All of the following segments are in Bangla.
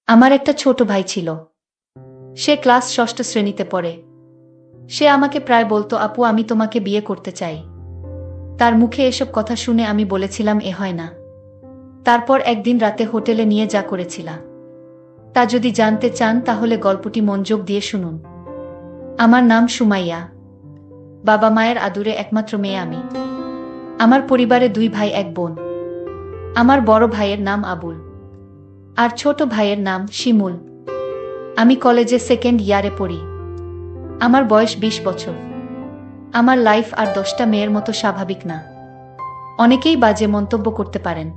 আমার একটা ছোট ভাই ছিল। সে ক্লাস ষষ্ঠ শ্রেণীতে পড়ে। সে আমাকে প্রায় বলতো, আপু আমি তোমাকে বিয়ে করতে চাই। তার মুখে এসব কথা শুনে আমি বলেছিলাম এ হয় না। তারপর একদিন রাতে হোটেলে নিয়ে যা করেছিলাম তা যদি জানতে চান তাহলে গল্পটি মনোযোগ দিয়ে শুনুন। আমার নাম সুমাইয়া। বাবা মায়ের আদুরে একমাত্র মেয়ে আমি। আমার পরিবারে 2 ভাই 1 বোন। আমার বড় ভাইয়ের নাম আবুল আর ছোট ভাইয়ের নাম শিমুল। আমি কলেজে 2nd ইয়ারে পড়ি। আমার বয়স 20 বছর। আমার লাইফ আর 10টা মেয়ের মতো স্বাভাবিক না। অনেকেই বাজে মন্তব্য করতে পারেন।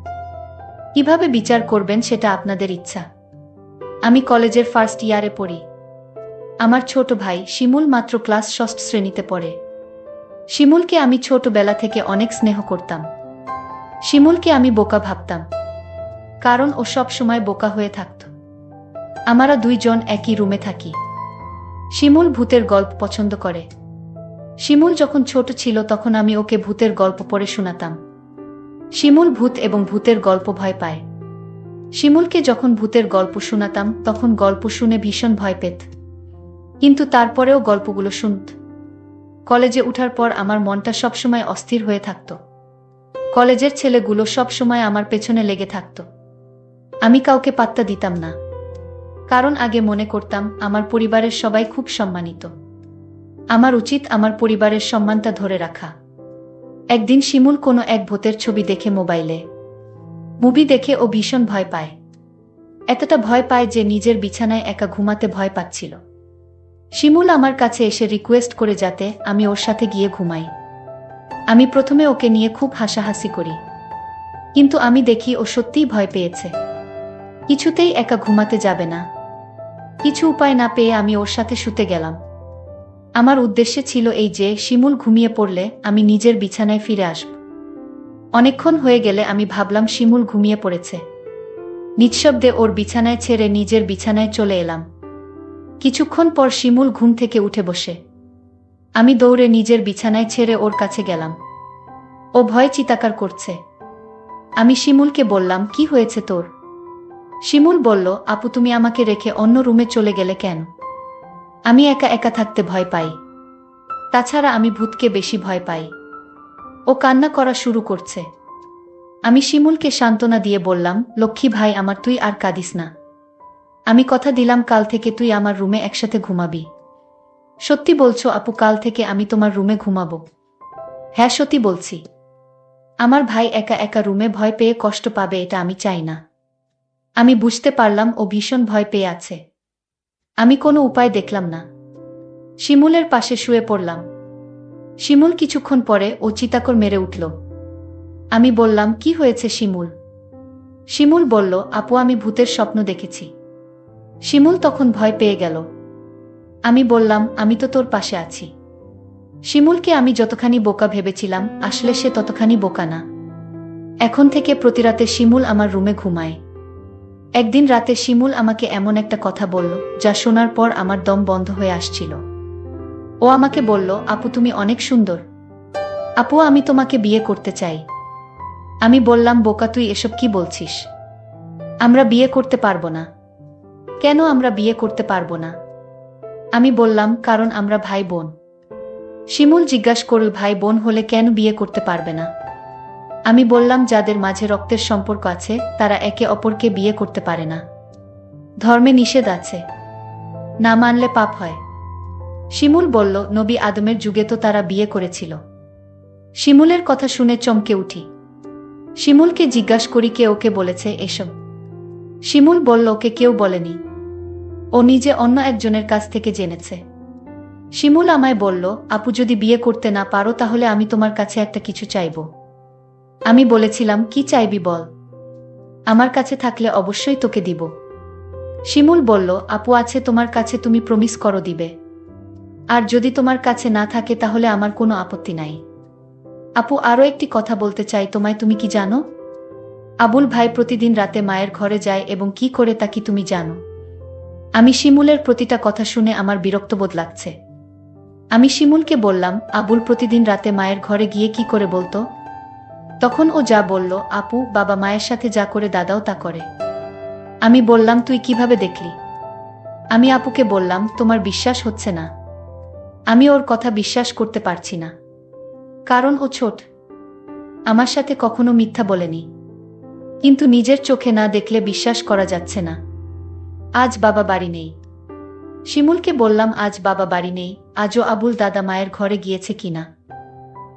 কিভাবে বিচার করবেন সেটা আপনাদের ইচ্ছা। আমি কলেজের 1st ইয়ারে পড়ি। আমার ছোট ভাই শিমুল মাত্র ক্লাস 6ষ্ঠ শ্রেণীতে পড়ে। শিমুলকে আমি ছোটবেলা থেকে অনেক স্নেহ করতাম। শিমুলকে আমি বোকা ভাবতাম, কারণ ও সব সময় বোকা হয়ে থাকত। আমরা 2 জন একই রুমে থাকি। শিমুল ভূতের গল্প পছন্দ করে। শিমুল যখন ছোট ছিল তখন আমি ওকে ভূতের গল্প পড়ে শোনাতাম। শিমুল ভূত এবং ভূতের গল্প ভয় পায়। শিমুলকে যখন ভূতের গল্প শোনাতাম তখন গল্প শুনে ভীষণ ভয় পেত, কিন্তু তারপরেও গল্পগুলো শুনত। কলেজে ওঠার পর আমার মনটা সবসময় অস্থির হয়ে থাকত। কলেজের ছেলেগুলো সবসময় আমার পেছনে লেগে থাকত। আমি কাউকে পাত্তা দিতাম না, কারণ আগে মনে করতাম আমার পরিবারের সবাই খুব সম্মানিত। আমার উচিত আমার পরিবারের সম্মানটা ধরে রাখা। একদিন শিমুল কোনো এক ভূতের ছবি দেখে মোবাইলে। মুভি দেখে ও ভীষণ ভয় পায়। এতটা ভয় পায় যে নিজের বিছানায় একা ঘুমাতে ভয় পাচ্ছিল। শিমুল আমার কাছে এসে রিকোয়েস্ট করে যাতে আমি ওর সাথে গিয়ে ঘুমাই। আমি প্রথমে ওকে নিয়ে খুব হাসাহাসি করি, কিন্তু আমি দেখি ও সত্যিই ভয় পেয়েছে। কিছুতেই একা ঘুমাতে যাবে না। কিছু উপায় না পেয়ে আমি ওর সাথে শুতে গেলাম। আমার উদ্দেশ্য ছিল এই যে শিমুল ঘুমিয়ে পড়লে আমি নিজের বিছানায় ফিরে আসব। অনেকক্ষণ হয়ে গেলে আমি ভাবলাম শিমুল ঘুমিয়ে পড়েছে। নিঃশব্দে ওর বিছানায় ছেড়ে নিজের বিছানায় চলে এলাম। কিছুক্ষণ পর শিমুল ঘুম থেকে উঠে বসে। আমি দৌড়ে নিজের বিছানায় ছেড়ে ওর কাছে গেলাম। ও ভয়ে চিৎকার করছে। আমি শিমুলকে বললাম, কি হয়েছে তোর? শিমুল বলল, আপু তুমি আমাকে রেখে অন্য রুমে চলে গেলে কেন? আমি একা একা থাকতে ভয় পাই। তাছাড়া আমি ভূতকে বেশি ভয় পাই। ও কান্না করা শুরু করছে। আমি শিমুলকে সান্ত্বনা দিয়ে বললাম, লক্ষ্মী ভাই আমার, তুই আর কাঁদিস না। আমি কথা দিলাম কাল থেকে তুই আমার রুমে একসাথে ঘুমাবি। সত্যি বলছো আপু? কাল থেকে আমি তোমার রুমে ঘুমাবো? হ্যাঁ সত্যি বলছি। আমার ভাই একা একা রুমে ভয় পেয়ে কষ্ট পাবে, এটা আমি চাই না। আমি বুঝতে পারলাম ও ভীষণ ভয় পেয়ে আছে। আমি কোনো উপায় দেখলাম না। শিমুলের পাশে শুয়ে পড়লাম। শিমুল কিছুক্ষণ পরে ও চিৎকার মেরে উঠল। আমি বললাম, কি হয়েছে শিমুল? শিমুল বলল, আপু আমি ভূতের স্বপ্ন দেখেছি। শিমুল তখন ভয় পেয়ে গেল। আমি বললাম, আমি তো তোর পাশে আছি। শিমুলকে আমি যতখানি বোকা ভেবেছিলাম আসলে সে ততখানি বোকা না। এখন থেকে প্রতি রাতে শিমুল আমার রুমে ঘুমায়। একদিন রাতে শিমুল আমাকে এমন একটা কথা বলল যা শোনার পর আমার দম বন্ধ হয়ে আসছিল। ও আমাকে বলল, আপু তুমি অনেক সুন্দর। আপু আমি তোমাকে বিয়ে করতে চাই। আমি বললাম, বোকা তুই এসব কি বলছিস? আমরা বিয়ে করতে পারবো না। কেন আমরা বিয়ে করতে পারবো না? আমি বললাম, কারণ আমরা ভাই বোন। শিমুল জিজ্ঞাসা করল, ভাই বোন হলে কেন বিয়ে করতে পারবে না? আমি বললাম, যাদের মাঝে রক্তের সম্পর্ক আছে তারা একে অপরকে বিয়ে করতে পারে না। ধর্মে নিষেধ আছে, না মানলে পাপ হয়। শিমুল বলল, নবী আদমের যুগে তো তারা বিয়ে করেছিল। শিমুলের কথা শুনে চমকে উঠি। শিমুলকে জিজ্ঞাসা করি, কে ওকে বলেছে এসব? শিমুল বলল, ওকে কেউ বলেনি, ও নিজে অন্য একজনের কাছ থেকে জেনেছে। শিমুল আমায় বলল, আপু যদি বিয়ে করতে না পারো তাহলে আমি তোমার কাছে একটা কিছু চাইব। আমি বলেছিলাম, কি চাইবি বল, আমার কাছে থাকলে অবশ্যই তোকে দিব। শিমুল বলল, আপু আছে তোমার কাছে, তুমি প্রমিস করো দিবে। আর যদি তোমার কাছে না থাকে তাহলে আমার কোনো আপত্তি নাই। আপু আরও একটি কথা বলতে চাই তোমায়, তুমি কি জানো আবুল ভাই প্রতিদিন রাতে মায়ের ঘরে যায় এবং কি করে তা কি তুমি জানো? আমি শিমুলের প্রতিটা কথা শুনে আমার বিরক্তবোধ লাগছে। আমি শিমুলকে বললাম, আবুল প্রতিদিন রাতে মায়ের ঘরে গিয়ে কি করে বলতো? তখন ও যা বলল, আপু বাবা মায়ের সাথে যা করে দাদাও তা করে। আমি বললাম, তুই কিভাবে দেখলি? আমি আপুকে বললাম, তোমার বিশ্বাস হচ্ছে না। আমি ওর কথা বিশ্বাস করতে পারছি না, কারণ ও ছোট। আমার সাথে কখনো মিথ্যা বলেনি, কিন্তু নিজের চোখে না দেখলে বিশ্বাস করা যাচ্ছে না। আজ বাবা বাড়ি নেই। শিমুলকে বললাম, আজ বাবা বাড়ি নেই, আজও আবুল দাদা মায়ের ঘরে গিয়েছে কিনা।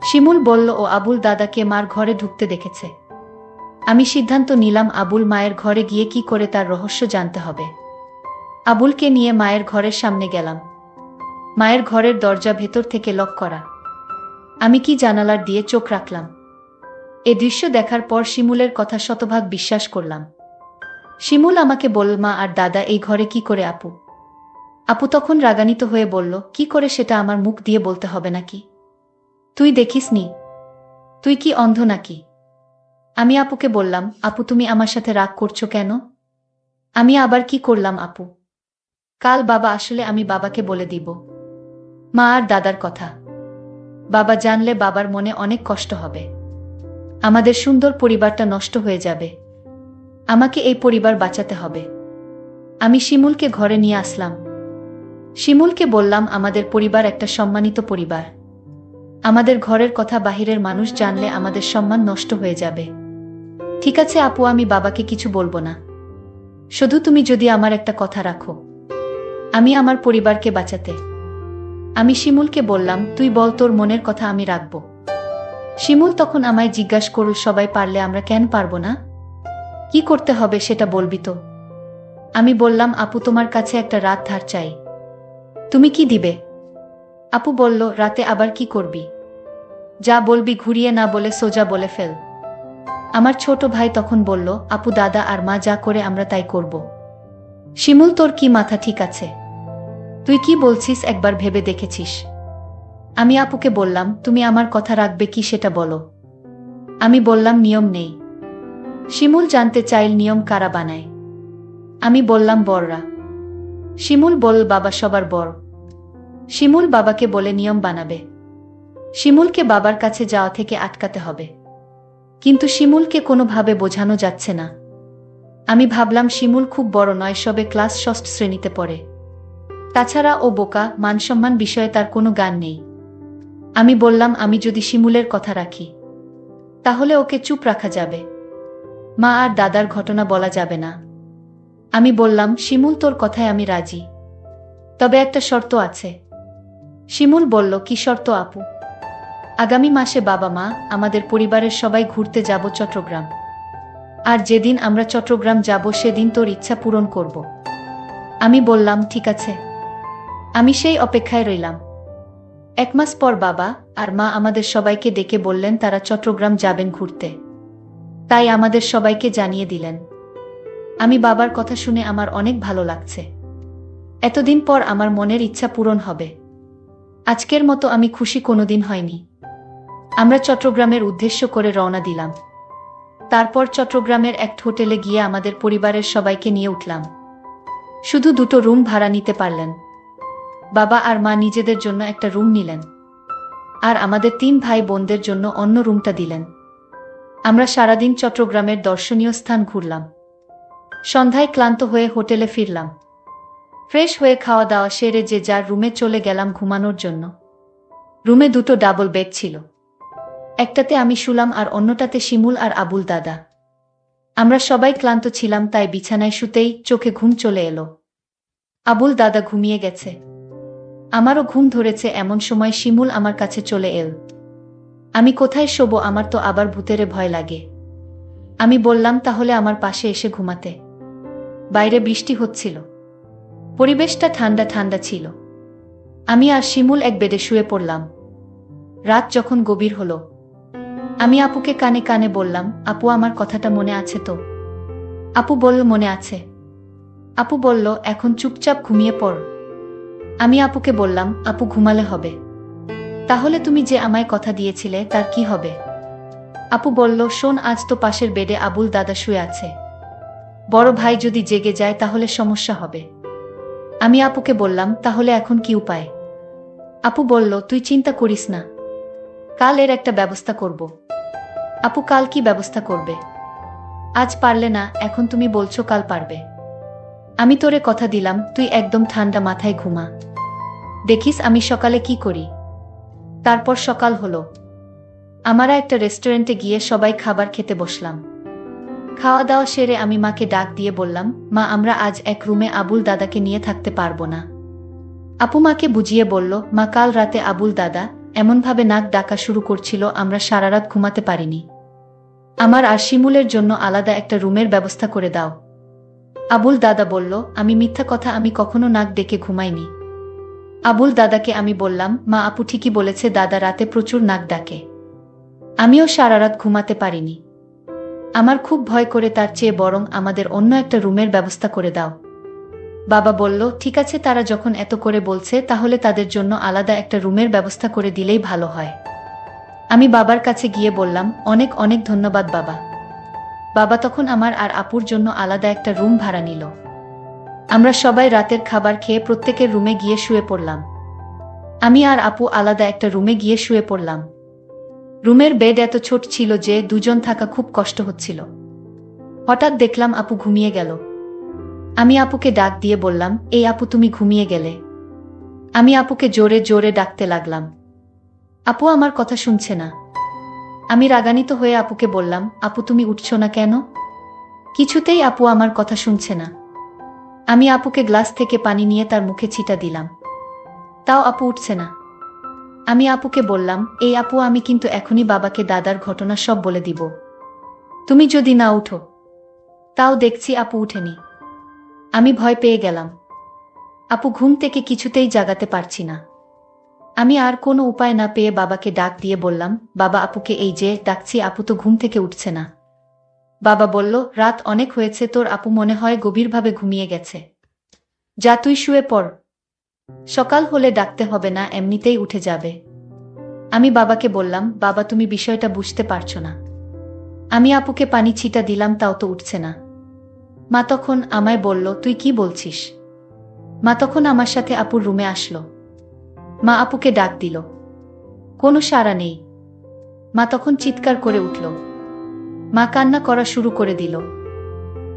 শিমুল বলল, ও আবুল দাদাকে মার ঘরে ঢুকতে দেখেছে। আমি সিদ্ধান্ত নিলাম আবুল মায়ের ঘরে গিয়ে কি করে তার রহস্য জানতে হবে। আবুলকে নিয়ে মায়ের ঘরের সামনে গেলাম। মায়ের ঘরের দরজা ভেতর থেকে লক করা। আমি কি জানালার দিয়ে চোখ রাখলাম। এ দৃশ্য দেখার পর শিমুলের কথা শতভাগ বিশ্বাস করলাম। শিমুল আমাকে বলল, মা আর দাদা এই ঘরে কি করে? আপু আপু তখন রাগান্বিত হয়ে বলল, কি করে সেটা আমার মুখ দিয়ে বলতে হবে নাকি? তুই দেখিসনি? তুই কি অন্ধ নাকি? আমি আপুকে বললাম, আপু তুমি আমার সাথে রাগ করছো কেন? আমি আবার কি করলাম আপু? কাল বাবা আসলে আমি বাবাকে বলে দিব মা আর দাদার কথা। বাবা জানলে বাবার মনে অনেক কষ্ট হবে। আমাদের সুন্দর পরিবারটা নষ্ট হয়ে যাবে। আমাকে এই পরিবার বাঁচাতে হবে। আমি শিমুলকে ঘরে নিয়ে আসলাম। শিমুলকে বললাম, আমাদের পরিবার একটা সম্মানিত পরিবার। আমাদের ঘরের কথা বাহিরের মানুষ জানলে আমাদের সম্মান নষ্ট হয়ে যাবে। ঠিক আছে আপু, আমি বাবাকে কিছু বলবো না। শুধু তুমি যদি আমার একটা কথা রাখো, আমি আমার পরিবারকে বাঁচাতে। আমি শিমুলকে বললাম, তুই বল, তোর মনের কথা আমি রাখবো। শিমুল তখন আমায় জিজ্ঞাসা করল, সবাই পারলে আমরা কেন পারবো না? কি করতে হবে সেটা বলবি তো? আমি বললাম, আপু তোমার কাছে একটা রাত ধার চাই। তুমি কি দিবে? আপু বলল, রাতে আবার কি করবি? যা বলবি ঘুরিয়ে না বলে সোজা বলে ফেল। আমার ছোট ভাই তখন বলল, আপু দাদা আর মা যা করে আমরা তাই করব। শিমুল, তোর কি মাথা ঠিক আছে? তুই কি বলছিস একবার ভেবে দেখেছিস? আমি আপুকে বললাম, তুমি আমার কথা রাখবে কি সেটা বলো। আমি বললাম, নিয়ম নেই। শিমুল জানতে চাইল, নিয়ম কারা বানায়? আমি বললাম, বড়রা। শিমুল বলল, বাবা সবার বড়। শিমুল বাবাকে বলে নিয়ম বানাবে। শিমুলকে বাবার কাছে যাওয়া থেকে আটকাতে হবে। কিন্তু শিমুলকে কোনোভাবে বোঝানো যাচ্ছে না। আমি ভাবলাম, শিমুল খুব বড় নয়, সবে ক্লাস 6 শ্রেণীতে পড়ে। তাছাড়া ও বোকা, মানসম্মান বিষয়ে তার কোনো জ্ঞান নেই। আমি বললাম, আমি যদি শিমুলের কথা রাখি, তাহলে ওকে চুপ রাখা যাবে। মা আর দাদার ঘটনা বলা যাবে না। আমি বললাম, শিমুল তোর কথায় আমি রাজি, তবে একটা শর্ত আছে। শিমুল বলল, কি শর্ত আপু? আগামী মাসে বাবা মা আমাদের পরিবারের সবাই ঘুরতে যাব চট্টগ্রাম। আর যেদিন আমরা চট্টগ্রাম যাব সেদিন তোর ইচ্ছা পূরণ করব। আমি বললাম, ঠিক আছে। আমি সেই অপেক্ষায় রইলাম। 1 মাস পর বাবা আর মা আমাদের সবাইকে ডেকে বললেন তারা চট্টগ্রাম যাবেন ঘুরতে। তাই আমাদের সবাইকে জানিয়ে দিলেন। আমি বাবার কথা শুনে আমার অনেক ভালো লাগছে। এতদিন পর আমার মনের ইচ্ছা পূরণ হবে। আজকের মতো আমি খুশি কোনোদিন হয়নি। আমরা চট্টগ্রামের উদ্দেশ্য করে রওনা দিলাম। তারপর চট্টগ্রামের এক হোটেলে গিয়ে আমাদের পরিবারের সবাইকে নিয়ে উঠলাম। শুধু 2টো রুম ভাড়া নিতে পারলেন। বাবা আর মা নিজেদের জন্য একটা রুম নিলেন, আর আমাদের 3 ভাই বোনদের জন্য অন্য রুমটা দিলেন। আমরা সারাদিন চট্টগ্রামের দর্শনীয় স্থান ঘুরলাম। সন্ধ্যায় ক্লান্ত হয়ে হোটেলে ফিরলাম। ফ্রেশ হয়ে খাওয়া দাওয়া সেরে যে যার রুমে চলে গেলাম ঘুমানোর জন্য। রুমে 2টো ডাবল বেড ছিল। একটাতে আমি শুলাম আর অন্যটাতে শিমুল আর আবুল দাদা। আমরা সবাই ক্লান্ত ছিলাম, তাই বিছানায় শুতেই চোখে ঘুম চলে এলো। আবুল দাদা ঘুমিয়ে গেছে। আমারও ঘুম ধরেছে, এমন সময় শিমুল আমার কাছে চলে এল। আমি কোথায় শোবো, আমার তো আবার ভূতেরে ভয় লাগে। আমি বললাম, তাহলে আমার পাশে এসে ঘুমাতে। বাইরে বৃষ্টি হচ্ছিল। পরিবেশটা ঠান্ডা ঠান্ডা ছিল। আমি আর শিমুল এক বেডে শুয়ে পড়লাম। রাত যখন গভীর হলো, আমি আপুকে কানে কানে বললাম, আপু আমার কথাটা মনে আছে তো? আপু বলল, মনে আছে। আপু বলল, এখন চুপচাপ ঘুমিয়ে পড়। আমি আপুকে বললাম, আপু ঘুমালে হবে? তাহলে তুমি যে আমায় কথা দিয়েছিলে তার কি হবে? আপু বলল, শোন, আজ তো পাশের বেডে আবুল দাদা শুয়ে আছে। বড় ভাই যদি জেগে যায় তাহলে সমস্যা হবে। আমি আপুকে বললাম, তাহলে এখন কি উপায়? আপু বলল, তুই চিন্তা করিস না, কাল এর একটা ব্যবস্থা করব। আপু, কাল কি ব্যবস্থা করবে? আজ পারলে না, এখন তুমি বলছো কাল পারবে। আমি তোরে কথা দিলাম তুই একদম ঠান্ডা মাথায় ঘুমা, দেখিস আমি সকালে কি করি। তারপর সকাল হলো। আমরা একটা রেস্টুরেন্টে গিয়ে সবাই খাবার খেতে বসলাম। খাওয়া দাওয়া সেরে আমি মাকে ডাক দিয়ে বললাম, মা আমরা আজ এক রুমে আবুল দাদাকে নিয়ে থাকতে পারবো না। আপু মাকে বুঝিয়ে বলল, মা কাল রাতে আবুল দাদা এমনভাবে নাক ডাকা শুরু করছিল আমরা সারা রাত ঘুমাতে পারিনি। আমার আর শিমুলের জন্য আলাদা একটা রুমের ব্যবস্থা করে দাও। আবুল দাদা বলল, আমি মিথ্যা কথা, আমি কখনো নাক ডেকে ঘুমাইনি। আবুল দাদাকে আমি বললাম, মা আপু ঠিকই বলেছে, দাদা রাতে প্রচুর নাক ডাকে, আমিও সারা রাত ঘুমাতে পারিনি। আমার খুব ভয় করে, তার চেয়ে বরং আমাদের অন্য একটা রুমের ব্যবস্থা করে দাও। বাবা বলল, ঠিক আছে, তারা যখন এত করে বলছে তাহলে তাদের জন্য আলাদা একটা রুমের ব্যবস্থা করে দিলেই ভালো হয়। আমি বাবার কাছে গিয়ে বললাম, অনেক অনেক ধন্যবাদ বাবা। বাবা তখন আমার আর আপুর জন্য আলাদা একটা রুম ভাড়া নিল। আমরা সবাই রাতের খাবার খেয়ে প্রত্যেকের রুমে গিয়ে শুয়ে পড়লাম। আমি আর আপু আলাদা একটা রুমে গিয়ে শুয়ে পড়লাম। রুমের বেড এত ছোট ছিল যে দুজন থাকা খুব কষ্ট হচ্ছিল। হঠাৎ দেখলাম আপু ঘুমিয়ে গেল। আমি আপুকে ডাক দিয়ে বললাম, এই আপু তুমি ঘুমিয়ে গেলে। আমি আপুকে জোরে জোরে ডাকতে লাগলাম। আপু আমার কথা শুনছে না। আমি রাগান্বিত হয়ে আপুকে বললাম, আপু তুমি উঠছো না কেন? কিছুতেই আপু আমার কথা শুনছে না। আমি আপুকে গ্লাস থেকে পানি নিয়ে তার মুখে ছিটা দিলাম, তাও আপু উঠছে না। আমি আপুকে বললাম, এই আপু আমি কিন্তু এখনই বাবাকে দাদার ঘটনা সব বলে দিব, তুমি যদি না উঠো। তাও দেখছি আপু উঠেনি। আমি ভয় পেয়ে গেলাম। আপু ঘুম থেকে কিছুতেই জাগাতে পারছি না। আমি আর কোনো উপায় না পেয়ে বাবাকে ডাক দিয়ে বললাম, বাবা আপুকে এই যে ডাকছি, আপু তো ঘুম থেকে উঠছে না। বাবা বলল, রাত অনেক হয়েছে, তোর আপু মনে হয় গভীরভাবে ঘুমিয়ে গেছে, যা তুই শুয়ে পড়, সকাল হলে ডাকতে হবে না, এমনিতেই উঠে যাবে। আমি বাবাকে বললাম, বাবা তুমি বিষয়টা বুঝতে পারছো না। আমি আপুকে পানি ছিটা দিলাম, তাও তো উঠছে না। মা তখন আমায় বলল, তুই কি বলছিস? মা তখন আমার সাথে আপুর রুমে আসলো। মা আপুকে ডাক দিল, কোনো সাড়া নেই। মা তখন চিৎকার করে উঠল। মা কান্না করা শুরু করে দিল,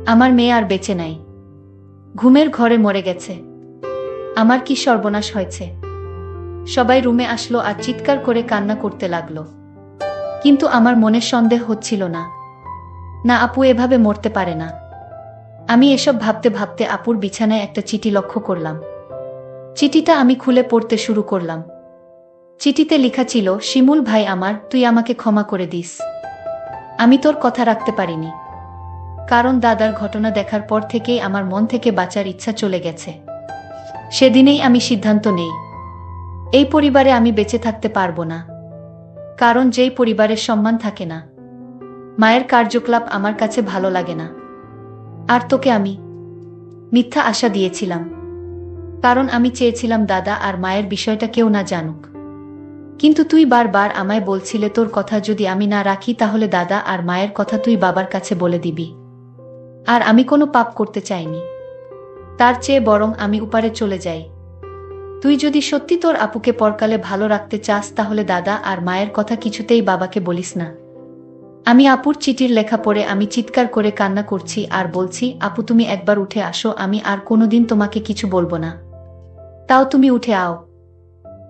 আমার মেয়ে আর বেঁচে নাই, ঘুমের ঘরে মরে গেছে, আমার কি সর্বনাশ হয়েছে। সবাই রুমে আসলো আর চিৎকার করে কান্না করতে লাগলো। কিন্তু আমার মনে সন্দেহ হচ্ছিল না, না আপু এভাবে মরতে পারে না। আমি এসব ভাবতে ভাবতে আপুর বিছানায় একটা চিঠি লক্ষ্য করলাম। চিঠিটা আমি খুলে পড়তে শুরু করলাম। চিঠিতে লেখা ছিল, শিমুল ভাই আমার, তুই আমাকে ক্ষমা করে দিস। আমি তোর কথা রাখতে পারিনি, কারণ দাদার ঘটনা দেখার পর থেকেই আমার মন থেকে বাঁচার ইচ্ছা চলে গেছে। সেদিনেই আমি সিদ্ধান্ত নেই, এই পরিবারে আমি বেঁচে থাকতে পারবো না, কারণ যেই পরিবারের সম্মান থাকে না, মায়ের কার্যকলাপ আমার কাছে ভালো লাগে না। আর তোকে আমি মিথ্যা আশা দিয়েছিলাম, কারণ আমি চেয়েছিলাম দাদা আর মায়ের বিষয়টা কেউ না জানুক। কিন্তু তুই বারবার আমায় বলছিলে, তোর কথা যদি আমি না রাখি তাহলে দাদা আর মায়ের কথা তুই বাবার কাছে বলে দিবি। আর আমি কোনো পাপ করতে চাইনি, তার চেয়ে বরং আমি উপারে চলে যাই। তুই যদি সত্যি তোর আপুকে পরকালে ভালো রাখতে চাস তাহলে দাদা আর মায়ের কথা কিছুতেই বাবাকে বলিস না। আমি আপুর চিঠির লেখা পড়ে আমি চিৎকার করে কান্না করছি আর বলছি, আপু তুমি একবার উঠে আসো, আমি আর কোনোদিন তোমাকে কিছু বলবো না, তাও তুমি উঠে আও।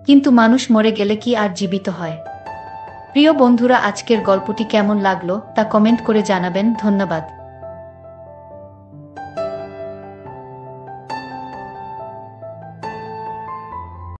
কিন্তু মানুষ মরে গেলে কি আর জীবিত হয়? প্রিয় বন্ধুরা, আজকের গল্পটি কেমন লাগলো তা কমেন্ট করে জানাবেন। ধন্যবাদ।